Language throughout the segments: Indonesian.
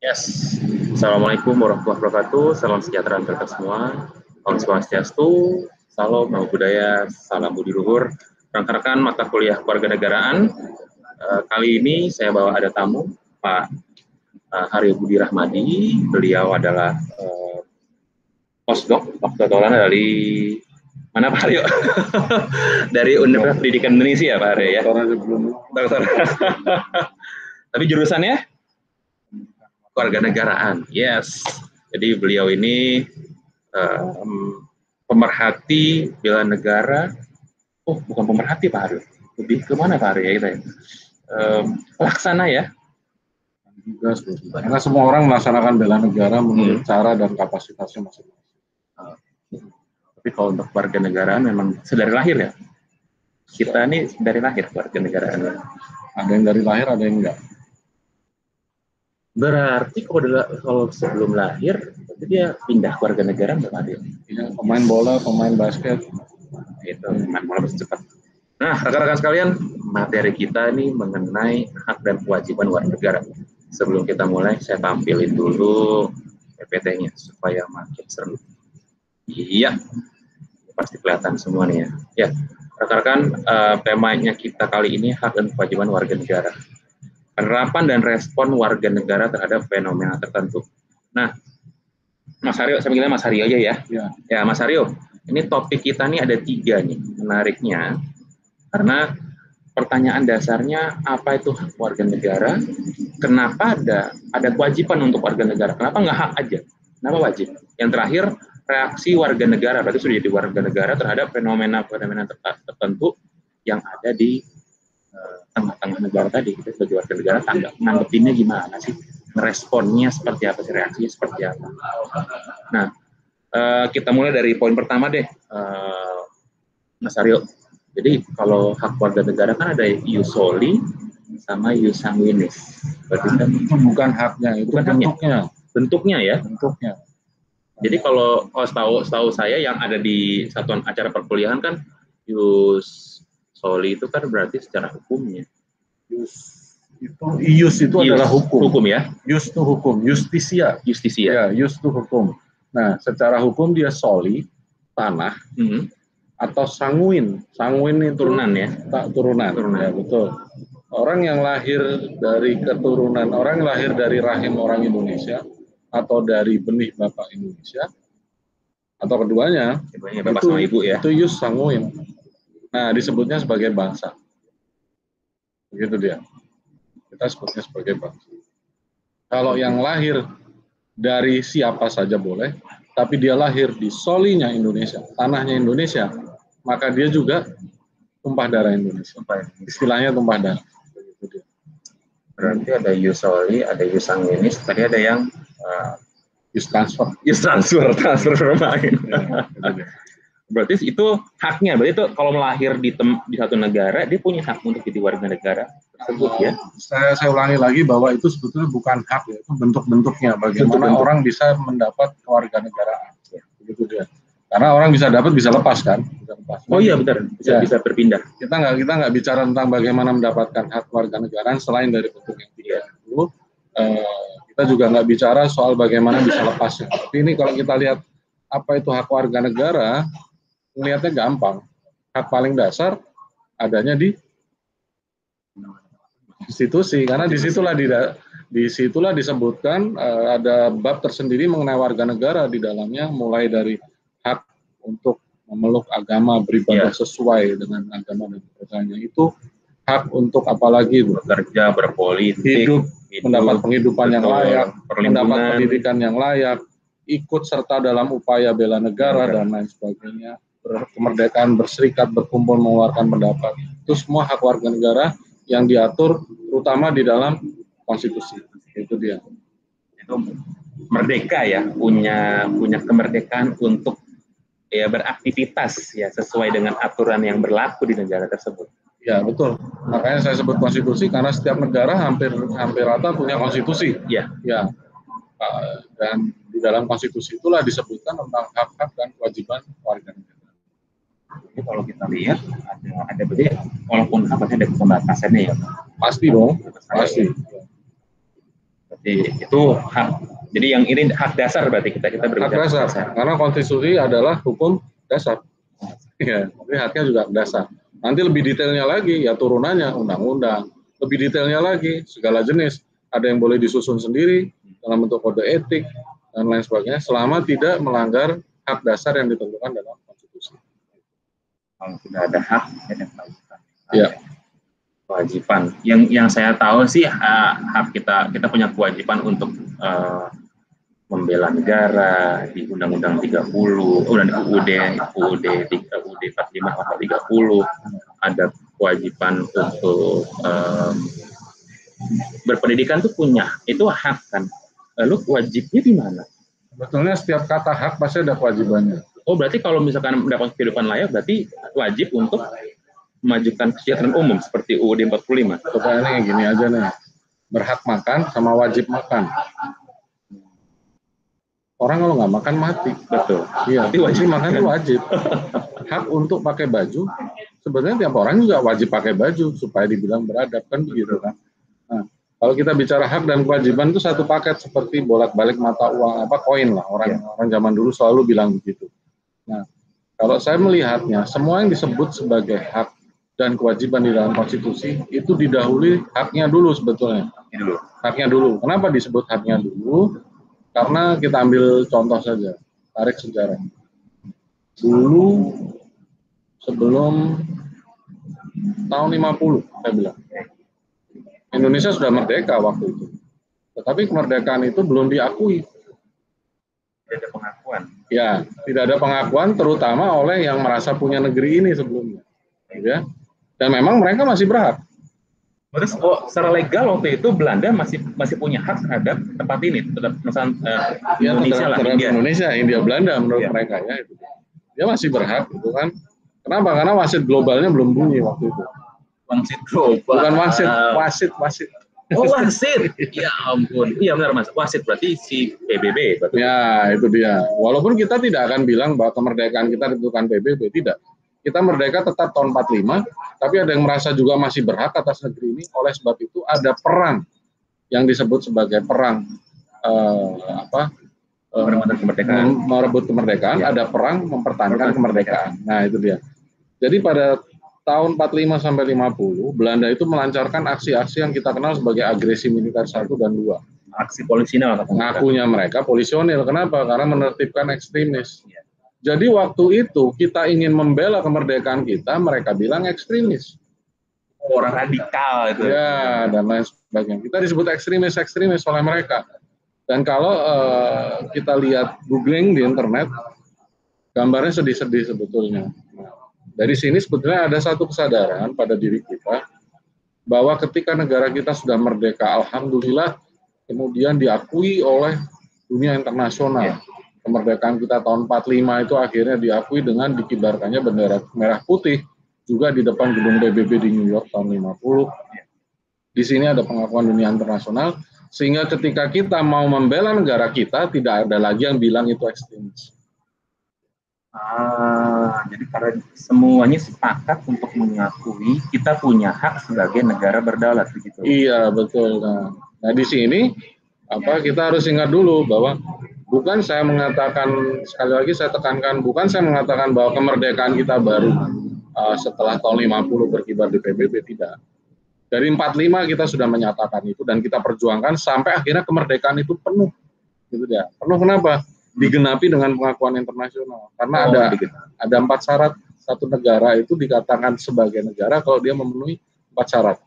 Yes. Assalamualaikum warahmatullahi wabarakatuh. Salam sejahtera untuk kita semua. Om Swastiastu, salam namo buddhaya, salam budi luhur. Rekan-rekan mata kuliah kewarganegaraan. Kali ini saya bawa ada tamu, Pak Haryo Budi Rahmadi. Beliau adalah postdoc, doktoran dari mana Pak Haryo? Dari Universitas Pendidikan Indonesia, Pak Haryo ya. Dokter. Tapi jurusannya kewarganegaraan, yes. Jadi beliau ini pemerhati bela negara. Oh, bukan pemerhati Pak Haryo. Lebih ke mana Pak Haryo ya kita ya? Pelaksana ya. Karena semua orang melaksanakan bela negara menurut cara dan kapasitasnya masing-masing. Tapi kalau untuk kewarganegaraan memang sedari lahir ya. Kita ini dari lahir kewarganegaraan. Ada yang dari lahir, ada yang enggak. Berarti kalau sebelum lahir, dia pindah kewarganegaraan Pak Haryo. Ya, pemain bola, pemain basket. Itu pemain bola harus cepat. Nah, rekan-rekan sekalian, materi kita ini mengenai hak dan kewajiban warga negara. Sebelum kita mulai, saya tampilin dulu PPT-nya supaya makin seru. Iya, pasti kelihatan semua nih ya. Ya, rekan-rekan, temanya kita kali ini hak dan kewajiban warga negara. Penerapan dan respon warga negara terhadap fenomena tertentu. Nah, Mas Haryo, saya panggilnya Mas Haryo aja ya. Ya, Mas Haryo, ini topik kita nih ada 3 nih, menariknya. Karena pertanyaan dasarnya, apa itu hak warga negara? Kenapa ada kewajiban untuk warga negara? Kenapa nggak hak aja? Kenapa wajib? Yang terakhir, reaksi warga negara, berarti sudah jadi warga negara terhadap fenomena-fenomena tertentu yang ada di tengah-tengah negara tadi. Kita sebagai warga negara nanggepinnya gimana sih? Responnya seperti apa sih? Reaksinya seperti apa? Nah, kita mulai dari poin pertama deh, Mas Haryo. Jadi kalau hak warga negara kan ada ius soli sama ius sanguinis. Berarti kan itu bukan haknya, itu bukan bentuknya. Bentuknya ya. Bentuknya. Jadi kalau setahu saya yang ada di satuan acara perkuliahan kan ius soli itu kan berarti secara hukumnya. Ius itu adalah hukum. Hukum ya. Ius itu hukum. Justisia. Justisia. Ya, ius itu hukum. Nah, secara hukum dia soli, tanah, atau sanguin. Sanguin itu turunan ya. Turunan. Ya, betul. Orang yang lahir dari keturunan, orang yang lahir dari rahim orang Indonesia atau dari benih bapak Indonesia atau keduanya, bapak sama ibu ya. Itu ius sanguin. Nah, disebutnya sebagai bangsa. Begitu dia. Kita sebutnya sebagai bangsa. Kalau yang lahir dari siapa saja boleh, tapi dia lahir di solinya Indonesia, tanahnya Indonesia, maka dia juga tumpah darah Indonesia. Istilahnya tumpah darah. Begitu dia. Berarti ada ius soli, ada ius sanguinis, tadi ada yang ius transfer. Transfer bermain. Berarti itu haknya. Berarti itu kalau melahir di satu negara, dia punya hak untuk jadi warga negara tersebut ya. Saya ulangi lagi bahwa itu sebetulnya bukan hak ya, itu bentuk-bentuknya. Bagaimana orang bisa mendapat kewarganegaraan. Ya, begitu dia. Karena orang bisa dapat, bisa lepas kan? Bisa lepas. Oh iya benar, bisa berpindah. Kita nggak bicara tentang bagaimana mendapatkan hak kewarganegaraan selain dari bentuk yang 3 itu. Kita juga nggak bicara soal bagaimana bisa lepasnya. Tapi ini kalau kita lihat apa itu hak warga negara, melihatnya gampang. Hak paling dasar adanya di konstitusi, karena disitulah disebutkan ada bab tersendiri mengenai warga negara di dalamnya, mulai dari hak untuk memeluk agama, beribadah sesuai dengan agama dan kepercayaannya, itu hak untuk apalagi bekerja, berpolitik, hidup, mendapat penghidupan yang layak, mendapat pendidikan yang layak, ikut serta dalam upaya bela negara dan lain sebagainya, kemerdekaan berserikat, berkumpul, mengeluarkan pendapat. Itu semua hak warga negara yang diatur terutama di dalam konstitusi. Itu dia. Itu merdeka ya, punya kemerdekaan untuk ya beraktivitas ya sesuai dengan aturan yang berlaku di negara tersebut. Ya betul. Makanya saya sebut konstitusi karena setiap negara hampir rata punya konstitusi. Ya. Ya. Dan di dalam konstitusi itulah disebutkan tentang hak-hak dan kewajiban warga negara. Jadi kalau kita lihat ada berarti walaupun apa ada pembatasannya ya. Pasti dong, pasti. Berarti itu hak. Jadi yang ini hak dasar berarti kita hak dasar. Karena konstitusi adalah hukum dasar. Ya, tapi haknya juga dasar. Nanti lebih detailnya lagi ya turunannya undang-undang. Lebih detailnya lagi segala jenis. Ada yang boleh disusun sendiri dalam bentuk kode etik dan lain sebagainya selama tidak melanggar hak dasar yang ditentukan dalam konstitusi. Kalau sudah ada hak, ada kewajiban. Ya. Kewajiban. Yang saya tahu sih hak kita punya kewajiban untuk membela negara di Undang-Undang 30, dan UUD 45 atau 30 ada kewajiban untuk berpendidikan tuh punya, itu hak kan. Lalu wajibnya di mana? Sebetulnya setiap kata hak pasti ada kewajibannya. Oh, berarti kalau misalkan mendapat kehidupan layak berarti wajib untuk memajukan kesejahteraan umum seperti UUD 45. Pertanyaannya gini aja nih. Berhak makan sama wajib makan. Orang kalau nggak makan mati. Betul. Iya, wajib makan itu wajib. Hak untuk pakai baju, sebenarnya tiap orang juga wajib pakai baju supaya dibilang beradab, kan begitu kan. Nah, kalau kita bicara hak dan kewajiban itu satu paket seperti bolak-balik mata uang koin lah. Orang zaman dulu selalu bilang begitu. Nah, kalau saya melihatnya, semua yang disebut sebagai hak dan kewajiban di dalam konstitusi itu didahului haknya dulu sebetulnya. Haknya dulu. Kenapa disebut haknya dulu? Karena kita ambil contoh saja, tarik sejarah. Dulu sebelum tahun 50, saya bilang, Indonesia sudah merdeka waktu itu. Tetapi kemerdekaan itu belum diakui. Tidak ada pengakuan. Ya, tidak ada pengakuan terutama oleh yang merasa punya negeri ini sebelumnya. Ya. Dan memang mereka masih berhak. Terus secara legal waktu itu Belanda masih punya hak terhadap tempat ini, terhadap Indonesia lah, India Belanda menurut mereka ya itu. Dia masih berhak itu kan. Kenapa? Karena wasit globalnya belum bunyi waktu itu. Wasit global. Bukan wasit. Oh, wasit. Ya ampun. Iya benar Mas. Wasit berarti si PBB. Betul. Ya, itu dia. Walaupun kita tidak akan bilang bahwa kemerdekaan kita ditentukan PBB, tidak. Kita merdeka tetap tahun 45, tapi ada yang merasa juga masih berhak atas negeri ini. Oleh sebab itu ada perang yang disebut sebagai perang merebut kemerdekaan, ya. Ada perang mempertahankan kemerdekaan. Nah, itu dia. Jadi pada tahun 45 sampai 50, Belanda itu melancarkan aksi-aksi yang kita kenal sebagai agresi militer 1 dan 2. Aksi polisionil. Ngakunya mereka polisionil. Kenapa? Karena menertibkan ekstremis. Ya. Jadi waktu itu kita ingin membela kemerdekaan kita, mereka bilang ekstremis. Orang radikal itu. Ya, dan lain sebagainya. Kita disebut ekstremis oleh mereka. Dan kalau kita lihat googling di internet, gambarnya sedih-sedih sebetulnya. Nah, dari sini sebetulnya ada satu kesadaran pada diri kita, bahwa ketika negara kita sudah merdeka, alhamdulillah, kemudian diakui oleh dunia internasional. Ya. Kemerdekaan kita tahun 45 itu akhirnya diakui dengan dikibarkannya bendera merah putih juga di depan gedung PBB di New York tahun 50. Di sini ada pengakuan dunia internasional sehingga ketika kita mau membela negara kita tidak ada lagi yang bilang itu ekstremis. Jadi karena semuanya sepakat untuk mengakui kita punya hak sebagai negara berdaulat begitu. Iya, betul. Nah di sini kita harus ingat dulu bahwa bukan saya mengatakan, sekali lagi saya tekankan, bukan saya mengatakan bahwa kemerdekaan kita baru setelah tahun 50 berkibar di PBB, tidak. Dari 45 kita sudah menyatakan itu dan kita perjuangkan sampai akhirnya kemerdekaan itu penuh. Gitu ya. Penuh kenapa? Digenapi dengan pengakuan internasional. Karena ada 4 syarat. Satu negara itu dikatakan sebagai negara kalau dia memenuhi 4 syarat.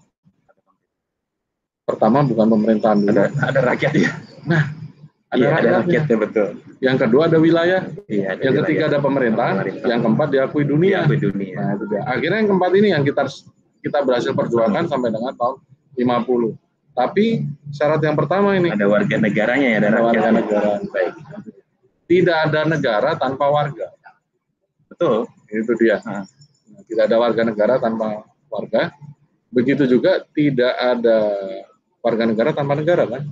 Pertama, bukan pemerintahan dulu. Ada rakyat ya. Nah, ada rakyatnya betul. Yang kedua ada wilayah. Iya, yang ketiga ada pemerintahan. Yang keempat diakui dunia. Nah, itu dia. Akhirnya yang keempat ini yang kita berhasil perjuangkan sampai dengan tahun 50. Tapi syarat yang pertama ini ada warga negaranya ya, ada warga negara. Baik. Tidak ada negara tanpa warga. Betul. Itu dia. Tidak ada warga negara tanpa warga. Begitu juga tidak ada warga negara tanpa negara kan?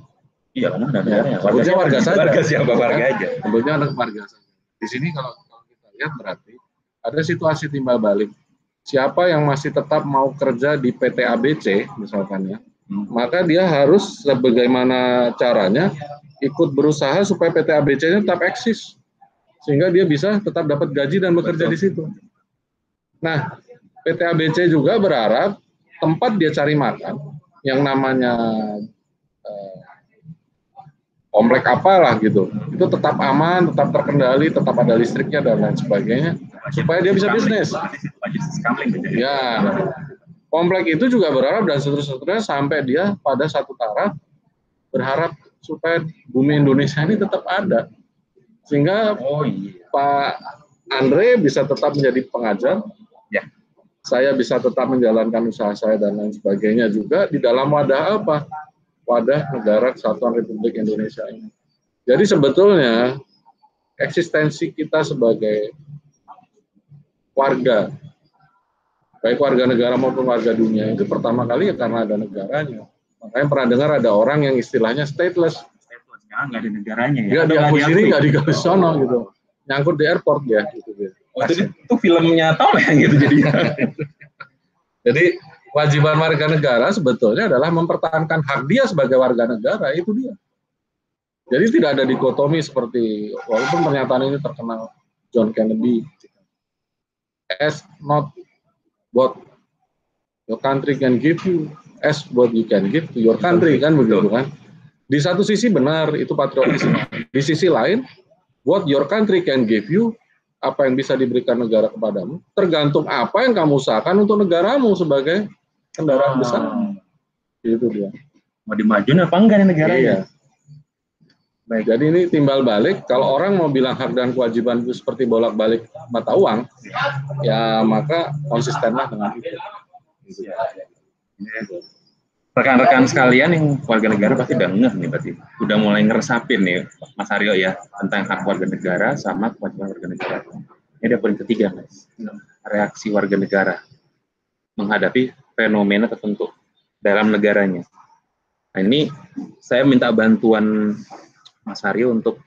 Iya, karena ada negaranya. Warga saja. Warga siapa? Warga aja. Sebetulnya ada warga saja. Di sini kalau kita lihat berarti ada situasi timbal balik. Siapa yang masih tetap mau kerja di PT ABC misalkan ya, maka dia harus sebagaimana caranya ikut berusaha supaya PT ABC-nya tetap eksis, sehingga dia bisa tetap dapat gaji dan bekerja di situ. Nah, PT ABC juga berharap tempat dia cari makan, yang namanya komplek apalah gitu, itu tetap aman, tetap terkendali, tetap ada listriknya dan lain sebagainya, supaya dia bisa bisnis. Ya, komplek itu juga berharap dan seterusnya sampai dia pada satu taraf berharap supaya bumi Indonesia ini tetap ada, sehingga Pak Andre bisa tetap menjadi pengajar, ya, saya bisa tetap menjalankan usaha saya dan lain sebagainya juga di dalam wadah apa? Wadah Negara Kesatuan Republik Indonesia ini. Jadi sebetulnya eksistensi kita sebagai warga, baik warga negara maupun warga dunia, itu pertama kali ya karena ada negaranya. Makanya pernah dengar ada orang yang istilahnya stateless. Sekarang nggak ada negaranya ya? Nggak diakui sini, nggak diakui sono gitu. Nyangkut di airport ya. Gitu. Oh, itu filmnya Tom ya gitu jadinya. Jadi kewajiban warga negara sebetulnya adalah mempertahankan hak dia sebagai warga negara, itu dia. Jadi tidak ada dikotomi seperti, walaupun pernyataan ini terkenal John Kennedy, ask not what your country can give you, ask what you can give to your country, kan begitu kan. Di satu sisi benar, itu patriotisme. Di sisi lain, what your country can give you, apa yang bisa diberikan negara kepadamu, tergantung apa yang kamu usahakan untuk negaramu sebagai kendaraan besar. Itu dia. Mau dimajuin apa enggak nih negaranya? Iya. Baik, jadi ini timbal balik, kalau orang mau bilang hak dan kewajiban itu seperti bolak-balik mata uang, ya maka konsistenlah dengan itu. Rekan-rekan sekalian yang warga negara pasti udah ngeh nih, berarti udah mulai ngeresapin nih Mas Aryo ya tentang hak warga negara sama kewajiban warga negara. Ini ada poin ketiga, Mas. Reaksi warga negara menghadapi fenomena tertentu dalam negaranya. Nah, ini saya minta bantuan Mas Aryo untuk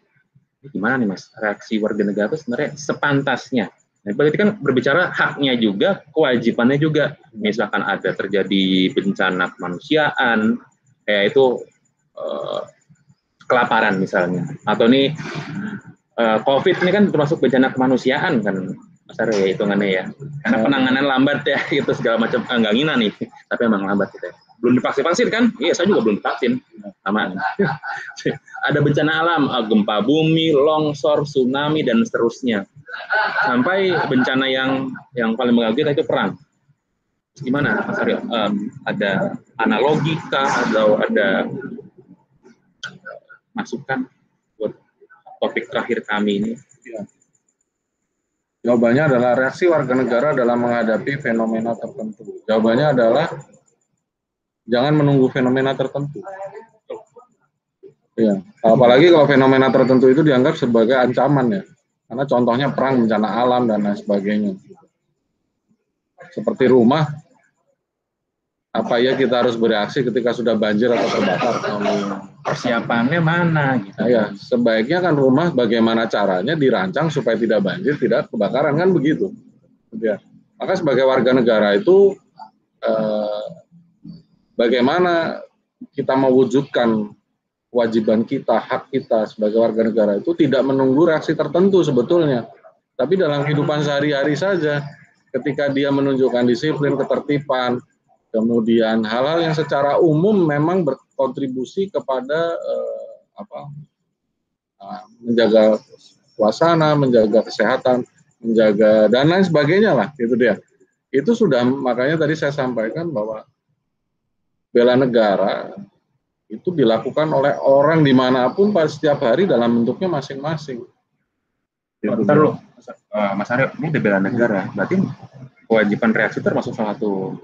gimana nih Mas, reaksi warga negara itu sebenarnya sepantasnya. Nah, berarti kan berbicara haknya juga, kewajibannya juga. Misalkan ada terjadi bencana kemanusiaan, kayak itu kelaparan misalnya, atau nih COVID ini kan termasuk bencana kemanusiaan kan, Mas Aryo ya hitungannya ya. Karena penanganan lambat ya, itu segala macam enggak ngina nih, tapi emang lambat gitu ya. Belum divaksin kan? Iya, saya juga belum divaksin. Sama. Ada bencana alam, gempa bumi, longsor, tsunami dan seterusnya. Sampai bencana yang paling mengganggu itu perang. Gimana, Mas Aryo? Ada analogi kah atau ada masukan buat topik terakhir kami ini? Ya. Jawabannya adalah reaksi warga negara dalam menghadapi fenomena tertentu. Jawabannya adalah jangan menunggu fenomena tertentu. Ya, apalagi kalau fenomena tertentu itu dianggap sebagai ancaman ya. Karena contohnya perang, bencana alam dan lain sebagainya. Seperti rumah, apa ya kita harus bereaksi ketika sudah banjir atau terbakar? Persiapannya mana? Gitu. Nah, ya, sebaiknya kan rumah bagaimana caranya dirancang supaya tidak banjir, tidak kebakaran kan begitu. Ya. Maka sebagai warga negara itu bagaimana kita mewujudkan kewajiban kita, hak kita sebagai warga negara itu tidak menunggu reaksi tertentu sebetulnya. Tapi dalam kehidupan sehari-hari saja, ketika dia menunjukkan disiplin, ketertiban, kemudian hal-hal yang secara umum memang berkontribusi kepada menjaga suasana, menjaga kesehatan, menjaga dan lain sebagainya lah, itu dia. Itu sudah, makanya tadi saya sampaikan bahwa bela negara itu dilakukan oleh orang dimanapun pada setiap hari dalam bentuknya masing-masing. Bentar loh, Mas Aryo, ini udah bela negara, berarti kewajiban reaksi termasuk salah satu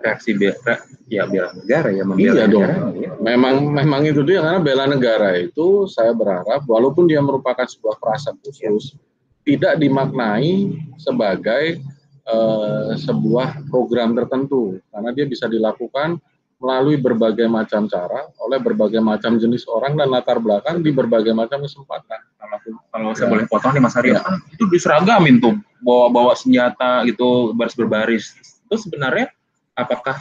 reaksi bela negara ya, membela iya negara. Dong. Ya. Memang itu dia, karena bela negara itu saya berharap walaupun dia merupakan sebuah frasa khusus, tidak dimaknai sebagai sebuah program tertentu, karena dia bisa dilakukan melalui berbagai macam cara, oleh berbagai macam jenis orang dan latar belakang di berbagai macam kesempatan. Kalau saya boleh potong nih Mas Aryo, kan itu diseragamin tuh bawa senjata gitu berbaris. Itu sebenarnya apakah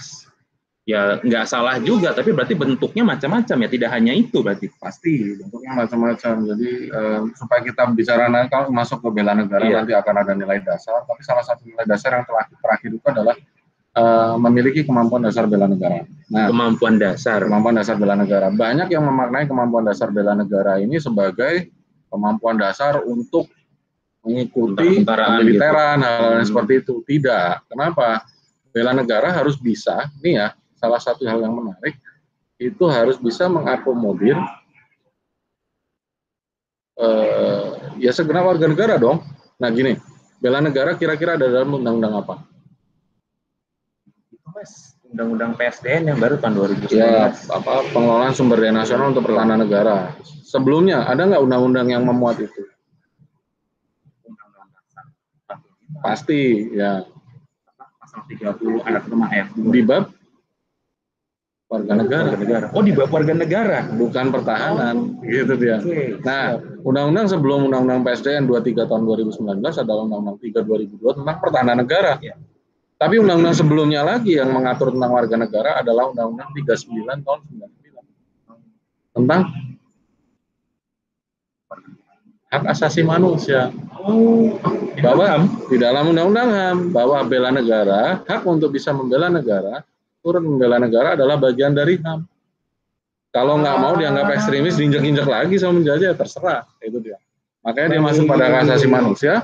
ya nggak salah juga, tapi berarti bentuknya macam-macam ya, tidak hanya itu berarti. Pasti bentuknya macam-macam. Jadi supaya kita bicara nanti kalau masuk ke bela negara nanti akan ada nilai dasar, tapi salah satu nilai dasar yang terakhir itu adalah memiliki kemampuan dasar bela negara. Nah, kemampuan dasar bela negara. Banyak yang memaknai kemampuan dasar bela negara ini sebagai kemampuan dasar untuk mengikuti militeran, gitu. Hal-hal seperti itu. Tidak. Kenapa? Bela negara harus bisa, ini ya, salah satu hal yang menarik, itu harus bisa mengakomodir ya segenap warga negara dong. Nah gini, bela negara kira-kira ada dalam undang-undang apa? Undang-undang PSDN yang baru tahun 2019. Ya, pengelolaan sumber daya nasional untuk pertahanan negara. Sebelumnya ada nggak undang-undang yang memuat itu? Pasti, ya. Pasal 30 ayat 5 ayat 2. Di bab warga negara. Oh, di bab warga negara, bukan pertahanan, gitu dia. Nah, undang-undang sebelum undang-undang PSDN 23 tahun 2019 adalah undang-undang 3 2002 tentang pertahanan negara. Ya. Tapi undang-undang sebelumnya lagi yang mengatur tentang warga negara adalah undang-undang 39 tahun 99 tentang hak asasi manusia. Bahwa di dalam undang-undang HAM bahwa bela negara, hak untuk bisa membela negara, turut membela negara adalah bagian dari HAM. Kalau nggak mau dianggap ekstremis, diinjak-injak lagi sama menjajah, terserah. Itu dia. Makanya dia masuk pada hak asasi manusia.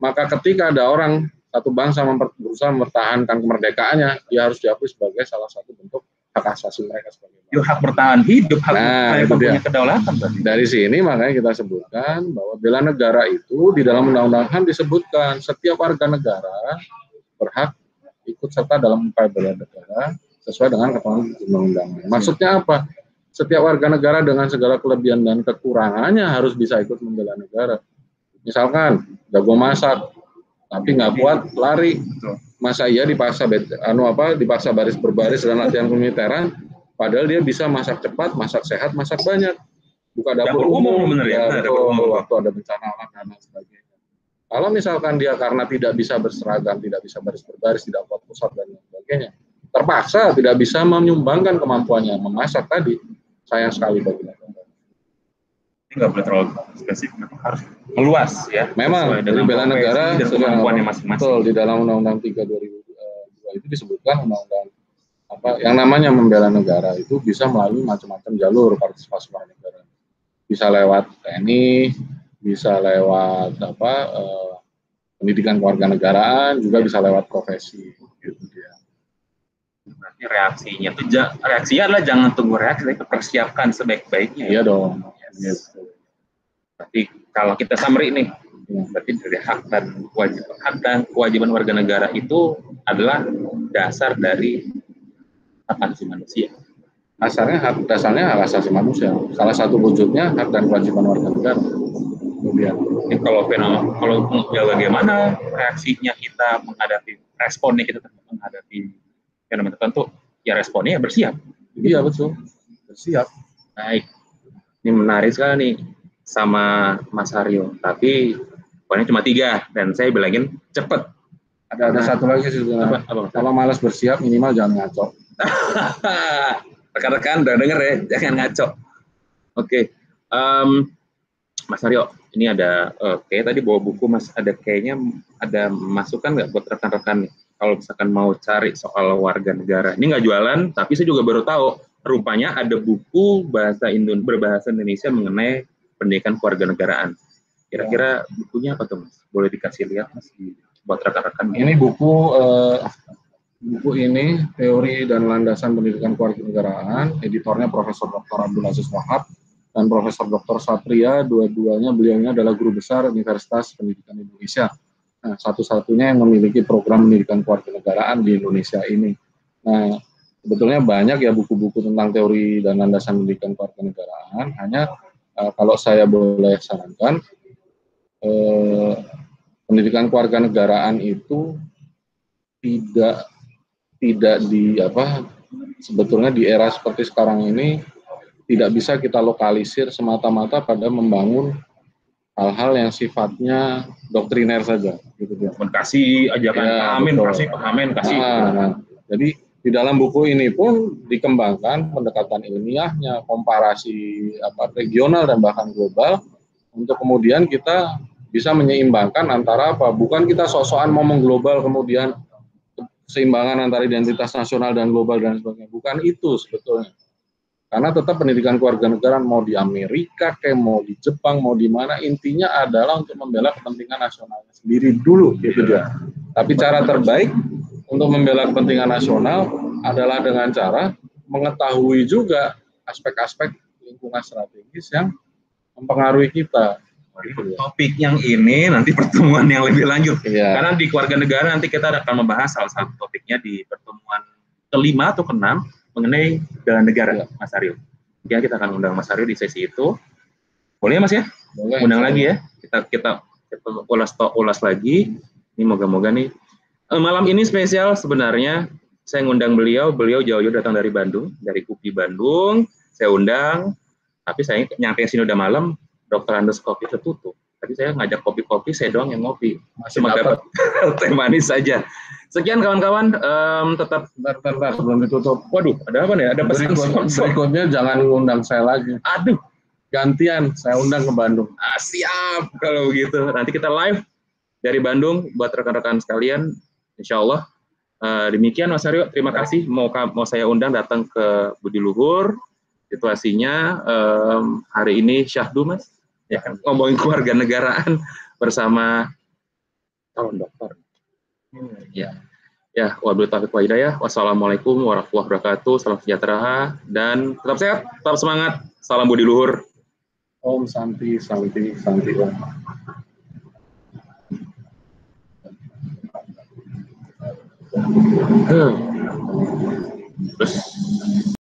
Maka ketika ada orang satu bangsa berusaha mempertahankan kemerdekaannya, dia harus diakui sebagai salah satu bentuk hak asasi mereka sebagai bangsa. Hak bertahan hidup, hak punya kedaulatan. Dari sini makanya kita sebutkan bahwa bela negara itu di dalam undang-undang HAM disebutkan setiap warga negara berhak ikut serta dalam upaya bela negara sesuai dengan ketentuan undang-undang. Maksudnya apa? Setiap warga negara dengan segala kelebihan dan kekurangannya harus bisa ikut membela negara. Misalkan jago masak, tapi nggak kuat lari, masa iya dipaksa dipaksa baris berbaris dan latihan militeran, padahal dia bisa masak cepat, masak sehat, masak banyak, buka dapur umum, ya, waktu ada bencana alam dan lain sebagainya. Kalau misalkan dia karena tidak bisa berseragam, tidak bisa baris berbaris, tidak kuat pusat dan lain sebagainya, terpaksa tidak bisa menyumbangkan kemampuannya memasak tadi, sayang sekali bagi negara. Nggak boleh terlalu spesifik, harus meluas ya. Memang dari bela negara dan kemampuannya masing-masing. Betul, di dalam Undang-Undang 3 2002 itu disebutkan undang-undang yang namanya membela negara itu bisa melalui macam-macam jalur partisipasi warga negara. Bisa lewat TNI, bisa lewat pendidikan kewarganegaraan, juga bisa lewat profesi gitu dia. Berarti reaksinya adalah jangan tunggu reaksi, tapi persiapkan sebaik-baiknya. Iya dong. Yes. Berarti kalau kita summary nih, berarti dari hak dan kewajiban warga negara itu adalah dasar dari hak asasi manusia. Dasarnya hak asasi manusia. Salah satu wujudnya hak dan kewajiban warga negara. Kemudian, kalau bagaimana reaksinya kita responnya kita menghadapi fenomena tertentu, ya responnya bersiap. Iya betul, bersiap. Baik. Ini menarik sekali nih sama Mas Haryo, tapi poinnya cuma 3 dan saya bilangin cepet. Ada satu lagi sih sebenarnya. Kalau malas bersiap minimal jangan ngaco. Rekan-rekan udah denger ya, jangan ngaco. Oke. Mas Haryo, ini ada kayak tadi bawa buku Mas, kayaknya ada masukan nggak buat rekan-rekan nih kalau misalkan mau cari soal warga negara. Ini nggak jualan, tapi saya juga baru tahu rupanya ada buku berbahasa Indonesia mengenai pendidikan kewarganegaraan. Kira-kira bukunya apa tuh Mas? Boleh dikasih lihat Mas buat rekan-rekan. Ini buku ini Teori dan Landasan Pendidikan Kewarganegaraan, editornya Profesor Dr. Abdul Aziz Wahab dan Profesor Dr. Satria, dua-duanya beliaunya adalah guru besar Universitas Pendidikan Indonesia. Nah, satu-satunya yang memiliki program pendidikan kewarganegaraan di Indonesia ini. Nah, sebetulnya banyak ya buku-buku tentang teori dan landasan pendidikan kewarganegaraan. Hanya kalau saya boleh sarankan, pendidikan kewarganegaraan itu tidak sebetulnya di era seperti sekarang ini tidak bisa kita lokalisir semata-mata pada membangun hal-hal yang sifatnya doktriner saja, gitu dia. Kasih ajakan Ya, pahamin, betul. kasih pahamin, kasih. Nah, jadi di dalam buku ini pun dikembangkan pendekatan ilmiahnya, komparasi regional dan bahkan global, untuk kemudian kita bisa menyeimbangkan antara apa? Bukan kita sok-sokan ngomong global kemudian keseimbangan antara identitas nasional dan global dan sebagainya. Bukan itu sebetulnya. Karena tetap pendidikan kewarganegaraan mau di Amerika, kayak mau di Jepang, mau di mana, intinya adalah untuk membela kepentingan nasionalnya sendiri dulu, gitu dia. Tapi cara terbaik untuk membela kepentingan nasional adalah dengan cara mengetahui juga aspek-aspek lingkungan strategis yang mempengaruhi kita. Topik yang ini nanti pertemuan yang lebih lanjut. Iya. Karena di kewarganegaraan nanti kita akan membahas salah satu topiknya di pertemuan kelima atau keenam mengenai bela negara, Mas Aryo. Ya, kita akan undang Mas Aryo di sesi itu. Boleh ya, Mas ya? Boleh. Undang lagi ya. Kita ulas lagi. Ini moga-moga nih. Malam ini spesial sebenarnya. Saya ngundang beliau jauh-jauh datang dari Bandung, dari UPI Bandung. Saya undang, tapi saya nyampe sini udah malam. Dr. Andes kopi tertutup. Tadi saya ngajak kopi-kopi, saya doang yang ngopi. Cuma dapat teh manis saja. Sekian kawan-kawan, tetap Bentar, sebelum ditutup. Waduh, ada apa nih? Ada pesan berikutnya jangan ngundang saya lagi. Aduh, gantian saya undang ke Bandung. Siap kalau begitu. Nanti kita live dari Bandung buat rekan-rekan sekalian. Insya Allah. Demikian Mas Aryo, terima kasih. Mau saya undang datang ke Budi Luhur. Situasinya hari ini syahdu, Mas. Ya kan, ngomongin kewarganegaraan bersama calon dokter. Ya, wabillahi taufiq wal hidayah. Wassalamualaikum warahmatullahi wabarakatuh. Salam sejahtera dan tetap sehat, tetap semangat. Salam Budi Luhur. Om Santi, Santi, Santi Om. Terus